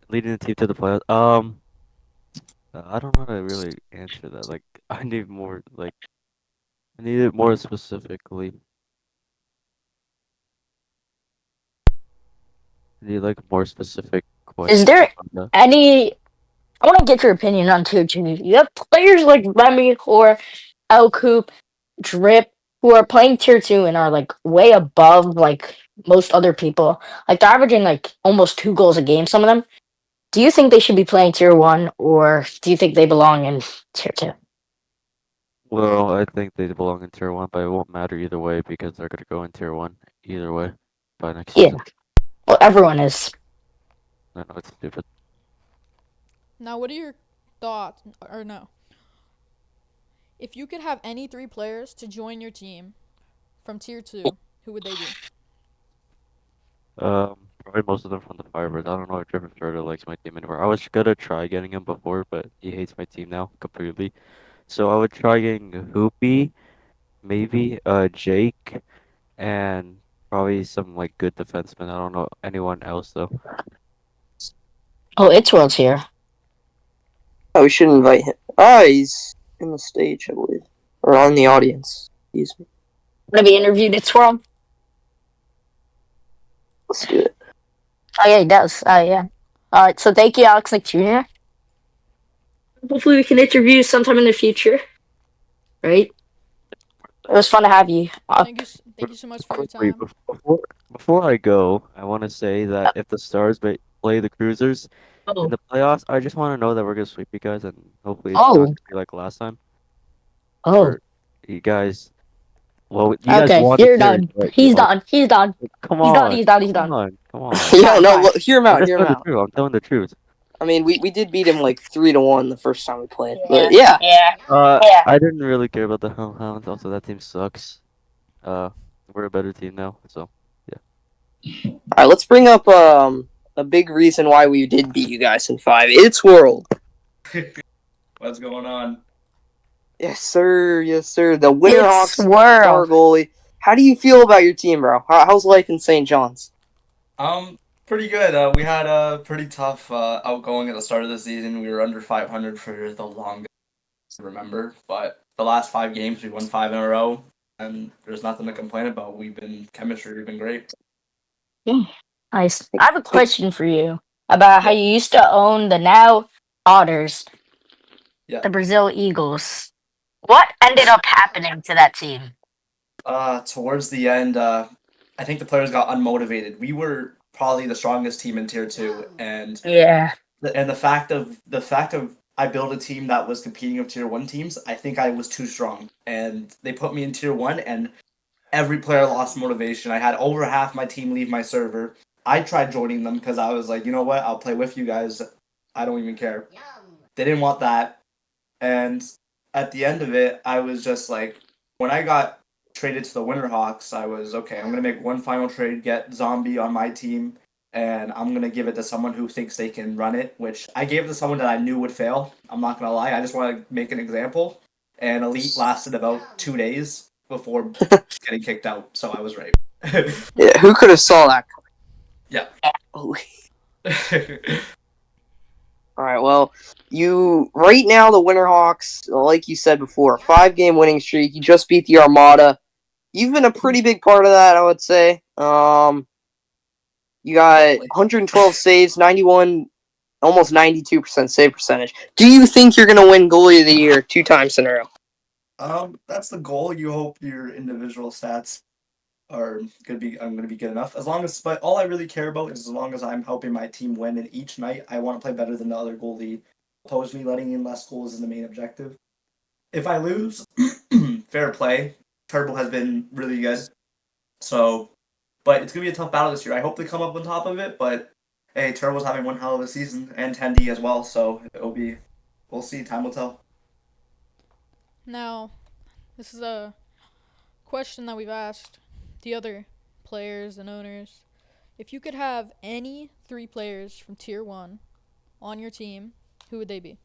Leading the team to the playoffs. I don't know how to really answer that. Like, I need more. Like, I need it more specifically. I need like more specific is questions there about that. any? I want to get your opinion on Tier 2. You have players like Remy or El Coop, Drip, who are playing Tier 2 and are like way above like most other people. Like they're averaging like almost 2 goals a game, some of them. Do you think they should be playing Tier 1 or do you think they belong in Tier 2? Well, I think they belong in tier one, but it won't matter either way because they're gonna go in tier one either way by next Yeah, season. well, everyone is. I know it's stupid. Now, what are your thoughts? Or no. If you could have any 3 players to join your team from Tier 2, who would they be? Probably most of them from the Firebirds. I don't know if Trevor Schroeder likes my team anymore. I was gonna try getting him before, but he hates my team now completely. So I would try getting Hoopy, maybe Jake, and probably some like good defensemen. I don't know anyone else though. Oh, it's World's here. Oh, we should invite him. Ah, he's in the stage, I believe, or on the audience. Excuse me. Want to be interviewed at World? Let's do it. Oh, yeah, he does. Oh, yeah. All right, so thank you, Alex Nick Jr. Hopefully, we can interview sometime in the future, right? It was fun to have you. Thank you so much for your Quickly, time. before I go, I want to say that if the Stars play the Cruisers in Oh, the playoffs, I just want to know that we're gonna sweep you guys, and hopefully it's not oh, gonna be like last time. oh. Or you guys, well, you guys Okay, won the you're series, done. but you He's also done. He's done. come He's done. on, He's done. He's come done. on, come on. Yo, Fine, no, fine. look, hear him I'm out. just Hear him telling the out. truth. I'm telling the truth. I mean, we did beat him like 3-1 the first time we played, Yeah, but yeah. yeah, yeah. I didn't really care about the Hellhounds. Also, that team sucks. Uh, we're a better team now, so yeah. All right, let's bring up a big reason why we did beat you guys in 5. It's World. What's going on? Yes, sir. Yes, sir. The It's Winterhawks star World. goalie. How do you feel about your team, bro? How's life in St. John's? Pretty good. We had a pretty tough outgoing at the start of the season. We were under 500 for the longest I remember, but the last 5 games we won 5 in a row, and there's nothing to complain about. Chemistry, we've been great. Nice. I have a question for you about how Yeah. you used to own the now Otters, Yeah. the Brazil Eagles. What ended up happening to that team? Towards the end, I think the players got unmotivated. We were probably the strongest team in Tier 2, and Yeah. the fact of I built a team that was competing with tier 1 teams. I think I was too strong, and they put me in tier 1, and every player lost motivation. I had over half my team leave my server. I tried joining them because I was like, you know what? I'll play with you guys. I don't even care. They didn't want that. And at the end of it, I was just like, when I got traded to the Winterhawks, I was okay. I'm gonna make one final trade, get Zombie on my team, and I'm gonna give it to someone who thinks they can run it. Which I gave it to someone that I knew would fail. I'm not gonna lie. I just want to make an example. And Elite lasted about 2 days before getting kicked out, so I was right. Yeah, who could have saw that? Yeah. All right. Well, right now the Winterhawks, like you said before, 5-game winning streak. You just beat the Armada. You've been a pretty big part of that, I would say. You got 112 saves, 91, almost 92% save percentage. Do you think you're gonna win goalie of the year 2 times in a row? That's the goal. You hope your individual stats are I'm gonna be good enough. But all I really care about is as long as I'm helping my team win, and each night I want to play better than the other goalie. Opposed to me letting in less goals is the main objective. If I lose, fair play. Turbo has been really good. So, but it's gonna be a tough battle this year. I hope they come up on top of it, but hey, Turbo's having one hell of a season, and Tendy as well. So we'll see. Time will tell. Now, this is a question that we've asked the other players and owners. If you could have any 3 players from Tier 1 on your team, who would they be?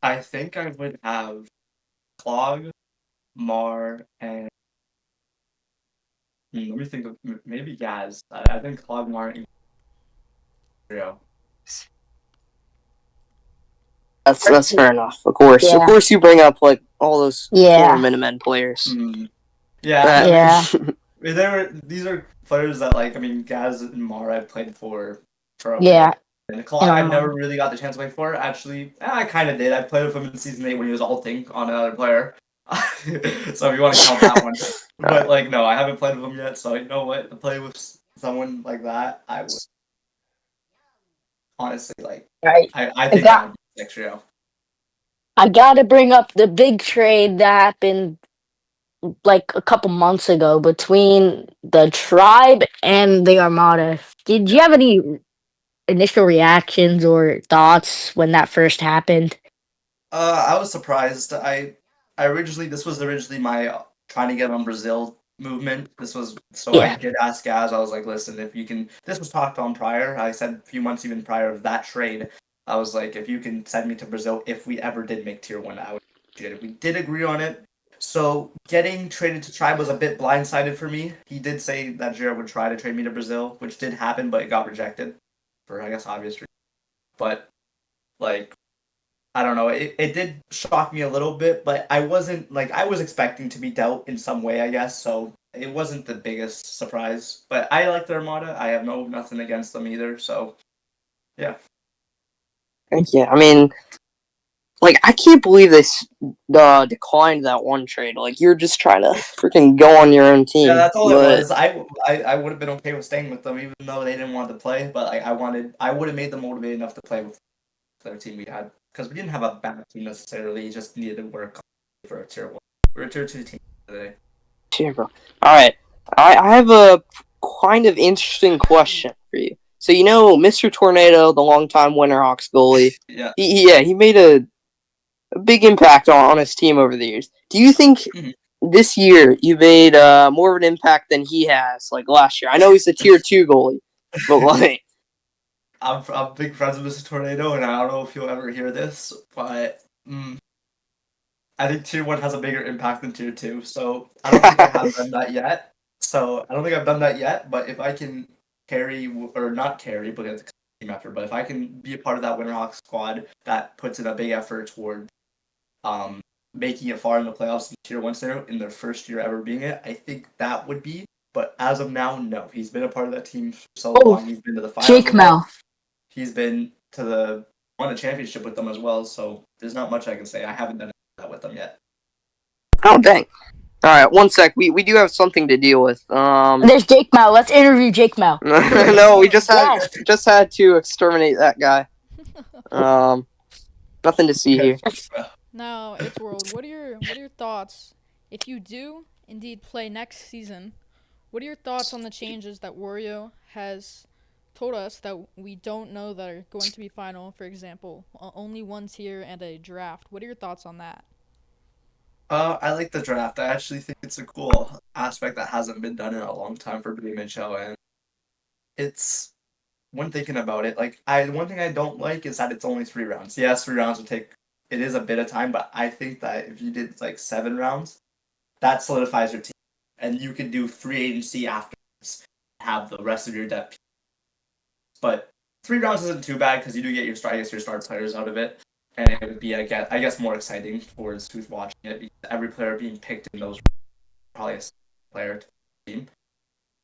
I think I would have Clog, Mar, and let me think of maybe Gaz. I think Clog, Mar, and Trio. That's fair enough. Of course, Yeah. you bring up like all those Yeah. former Minutemen players. Yeah, Yeah. These are players that Gaz and Mar I played for a Yeah. bit. And Clog I've never really got the chance to play for. Actually, I kind of did. I played with him in season 8 when he was ulting on another player. So if you want to count that one, but no, I haven't played with him yet. So you know what, to play with someone like that, I would honestly Right. I think that would be next year. I gotta bring up the big trade that happened like a couple months ago between the tribe and the Armada. Did you have any initial reactions or thoughts when that first happened? I was surprised. This was originally my trying to get on Brazil movement. This was so I did ask Gaz. I was like, listen, if you can. This was talked on prior. I said a few months even prior of that trade. I was like, if you can send me to Brazil, if we ever did make tier 1, I would appreciate it. We did agree on it. So getting traded to Tribe was a bit blindsided for me. He did say that Jared would try to trade me to Brazil, which did happen, but it got rejected for I guess obvious reasons. But I don't know. It did shock me a little bit, but I wasn't I was expecting to be dealt in some way, I guess. So it wasn't the biggest surprise. But I like the Armada. I have nothing against them either. So yeah. Yeah, I can't believe they declined that one trade. You're just trying to freaking go on your own team. Yeah, that's all it was. I would have been okay with staying with them, even though they didn't want to play. But I would have made them motivated enough to play with their team we had, because we didn't have a bad team necessarily. Just needed to work for a tier 1. We're a tier 2 team today. Sure, bro. All right, I have a kind of interesting question for you. So Mr. Tornado, the longtime Winterhawks goalie. Yeah. He made a big impact on his team over the years. Do you think this year you made more of an impact than he has, like last year? I know he's a tier 2 goalie, but I'm big friends with Mr. Tornado, and I don't know if you'll ever hear this, but I think tier 1 has a bigger impact than tier 2. So I don't think I have done that yet. But if I can carry, or not carry, but it's a team effort, but if I can be a part of that Winterhawks squad that puts in a big effort toward making it far in the playoffs in tier 1 scenario in their first year ever being it, I think that would be. But as of now, no. He's been a part of that team for so long. He's been to the finals. He's been won a championship with them as well. So there's not much I can say. I haven't done that with them yet. Oh dang! All right, one sec. We do have something to deal with. There's Jake Mao. Let's interview Jake Mao. No, we just had Yes. had to exterminate that guy. Nothing to see here. Now, it's World. What are your thoughts if you do indeed play next season? What are your thoughts on the changes that Wario has told us that we don't know that are going to be final? For example, only one tier and a draft. What are your thoughts on that? I like the draft. I actually think it's a cool aspect that hasn't been done in a long time for BMHL, and it's when thinking about it, like one thing I don't like is that it's only 3 rounds. Yes, 3 rounds would take it is a bit of time, but I think that if you did like 7 rounds, that solidifies your team, and you could do free agency afterwards, have the rest of your depth. But 3 rounds isn't too bad because you do get your star players out of it, and it would be I guess more exciting towards who's watching it because every player being picked in those probably a player to the team.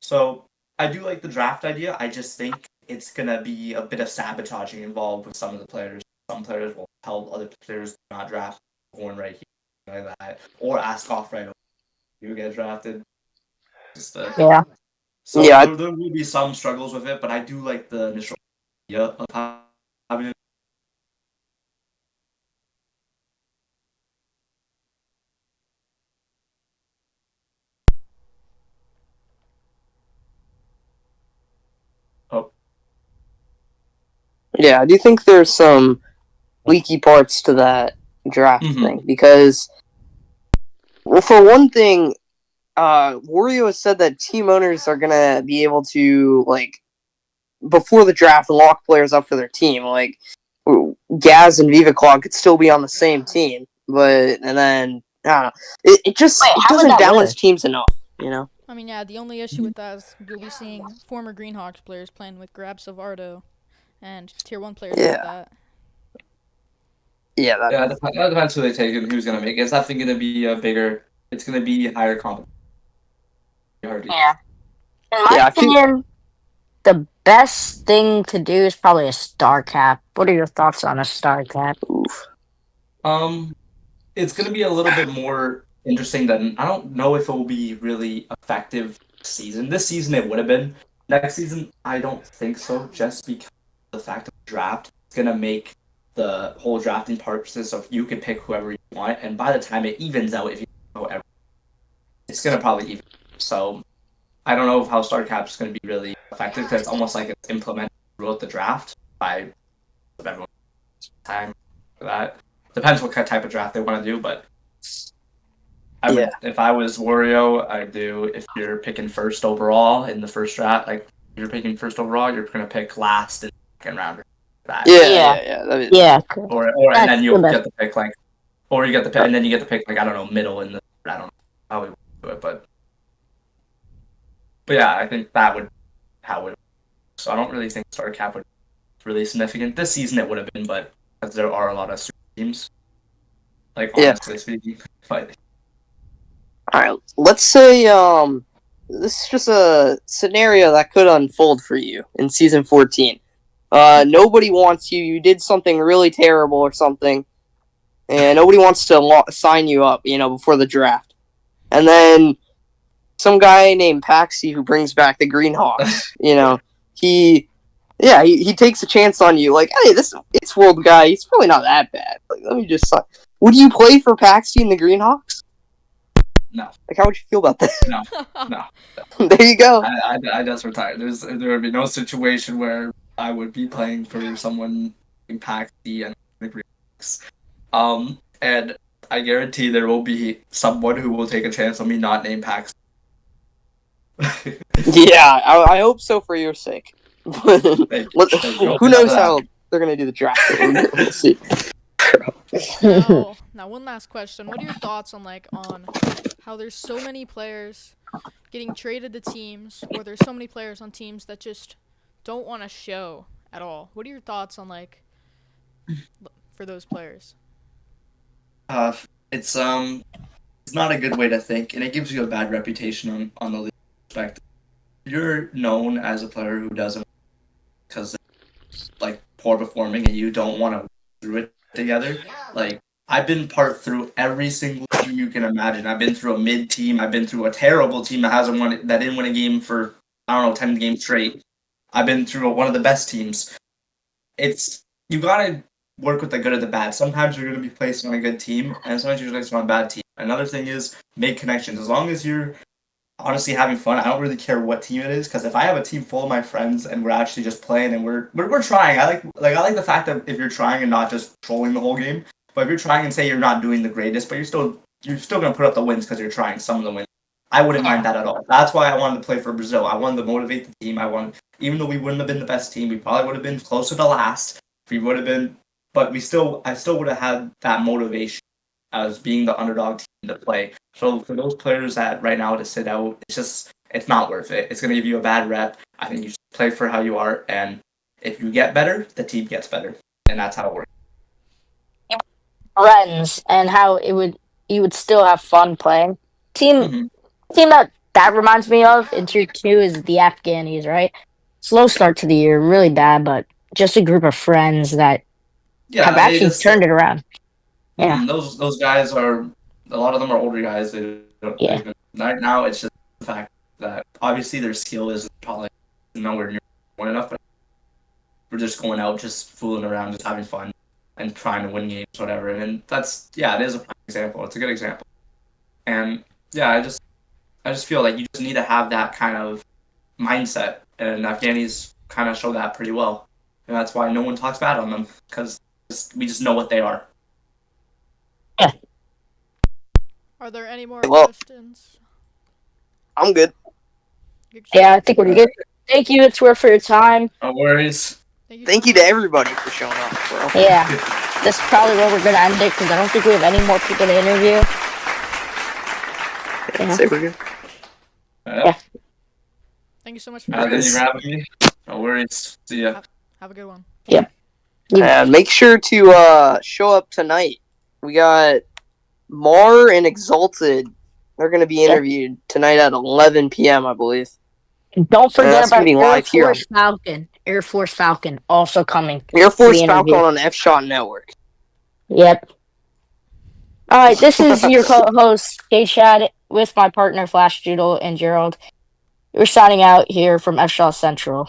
So I do like the draft idea. I just think it's gonna be a bit of sabotaging involved with some of the players. Some players will tell other players to not draft born right here, like that, or ask off right away. You get drafted. Yeah. So Yeah. there will be some struggles with it, but I do like the initial idea of having it. Oh, Yeah, I do think there's some leaky parts to that draft thing because, well, for one thing, Wario has said that team owners are gonna be able to before the draft lock players up for their team. Like Gaz and Viva Claw could still be on the same team, and then I don't know. It how would doesn't that balance work? teams enough, you know. I mean, yeah, the only issue with that is you'll be seeing former Greenhawks players playing with Grab Savardo and tier 1 players like Yeah. that. Yeah, yeah, that depends who they take and who's gonna make it. It's definitely gonna be a bigger. It's gonna be higher competition. Yeah. In my Yeah, I think- opinion, the best thing to do is probably a star cap. What are your thoughts on a star cap? oof. It's gonna be a little bit more interesting than I don't know if it will be really effective season. This season it would have been. Next season I don't think so. Just because of the fact of the draft, it's gonna make the whole drafting process of you can pick whoever you want, and by the time it evens out, if you know everyone, it's gonna probably even. So I don't know how star cap is gonna be really effective because it's almost like it's implemented throughout the draft by everyone time for that. Depends what type of draft they want to do, but if I was Wario, I'd do if you're picking first overall in the first draft, like if you're picking first overall, you're gonna pick last in the second round. Yeah. Or and That's then the you'll best. get the pick like, or you get the pick, and then you get the pick like I don't know middle in the I don't know how we would do it, but yeah, I think that would how it. So I don't really think star cap would be really significant this season. It would have been, but because there are a lot of super teams, like honestly speaking, but. Alright, let's say this is just a scenario that could unfold for you in season 14. Nobody wants you. You did something really terrible or something, and nobody wants to sign you up, before the draft. And then some guy named Paxi who brings back the Greenhawks, he takes a chance on you. Like, hey, it's World guy. He's probably not that bad. Like, let me just sign. Would you play for Paxi and the Greenhawks? No. Like, how would you feel about that? No. There you go. I just retired. There would be no situation where I would be playing for someone in Paxi and the Greeks. And I guarantee there will be someone who will take a chance on me not named Paxi. Yeah, I hope so for your sake. Who knows how they're gonna do the draft? Let's see. Now, one last question. What are your thoughts on how there's so many players getting traded to teams, or there's so many players on teams that just don't want to show at all? What are your thoughts on for those players? It's not a good way to think, and it gives you a bad reputation on the league perspective. You're known as a player who doesn't because poor performing, and you don't want to through it together. Like I've been part through every single dream you can imagine. I've been through a mid team. I've been through a terrible team that didn't win a game for, I don't know, 10 games straight. I've been through one of the best teams. You gotta work with the good or the bad. Sometimes you're gonna be placed on a good team, and sometimes you're placed on a bad team. Another thing is make connections. As long as you're honestly having fun, I don't really care what team it is, because if I have a team full of my friends and we're actually just playing and we're trying, I like the fact that if you're trying and not just trolling the whole game. But if you're trying and say you're not doing the greatest, but you're still gonna put up the wins because you're trying some of the wins. I wouldn't mind that at all. That's why I wanted to play for Brazil. I wanted to motivate the team. Even though we wouldn't have been the best team, we probably would have been closer to last. We would have been, but I still would have had that motivation as being the underdog team to play. So for those players that right now to sit out, it's not worth it. It's gonna give you a bad rep. I think you just play for how you are, and if you get better, the team gets better, and that's how it works. Friends and how you would still have fun playing. Mm-hmm. Team that reminds me of in tier 2 is the Afghanis, right? Slow start to the year, really bad, but just a group of friends that have Yeah, they actually just turned it around. Yeah, those guys are, a lot of them are older guys. yeah. Right now it's just the fact that obviously their skill is probably nowhere near point enough, but we're just going out, just fooling around, just having fun, and trying to win games, whatever. And it is a prime example. It's a good example. And yeah, I just feel like you just need to have that kind of mindset, and Afghanis kind of show that pretty well. And that's why no one talks bad on them, because we just know what they are. Are there any more Well- questions? I'm good. Yeah, I think we're good. Thank you, it's worth for your time. No worries. Thank you to everybody for showing up, bro. Yeah, this is probably where we're gonna end it because I don't think we have any more people to interview. I'd say we're good. Yeah. Thank you so much for Thank you this. for having me. No worries. See ya. Have a good one. Yeah. Make sure to show up tonight. We got Mar and Exalted. They're going to be interviewed tonight at 11 p.m., I believe. Don't forget that's gonna about be Air live here. Force Falcon. Air Force Falcon also coming. Air Force the Falcon interview. on F-Shot Network. Yep. All right, this is your co-host, K-Shad, with my partner, Flash Doodle and Gerald. We're signing out here from F-Shaw Central.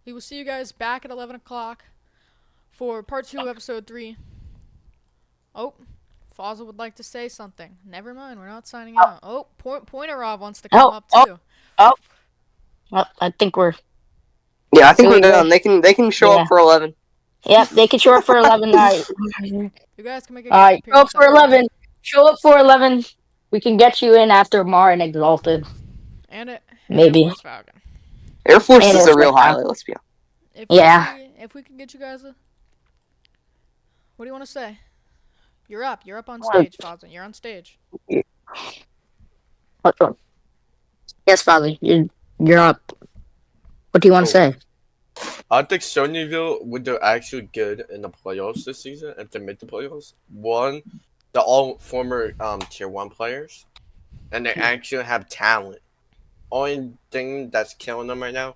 We will see you guys back at 11 o'clock for part 2 of episode 3. Oh, Fozza would like to say something. Never mind, we're not signing out. Oh, Pointerov wants to come up too. Well, I think we're... Yeah, I think we're Doing done. They can show up for 11. Yep, they can show up for 11 night. You guys can make a All right, guest show up appearance for at 11. 11. Show up for 11. We can get you in after Mar and Exalted. And Maybe. Air Force Falcon. Air Force And is Air a real Force highlight, let's be honest. If we can get you guys what do you want to say? You're up on stage, Fozza. You're on stage. What's wrong? Yes, Father, you're up. What do you want to say? I think Sonyville would do actually good in the playoffs this season if they make the playoffs. One, they're all former tier 1 players, and they actually have talent. Only thing that's killing them right now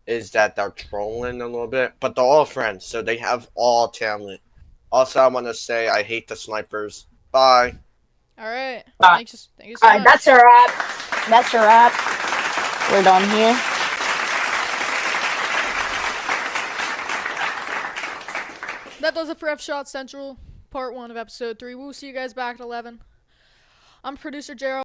is that they're trolling a little bit, but they're all friends, so they have all talent. Also, I want to say I hate the snipers. Bye. All right. Bye. Thank you so much. That's a wrap. That's a wrap. We're done here. That does it for F-Shot Central, part 1 of episode 3. We'll see you guys back at 11. I'm producer Gerald.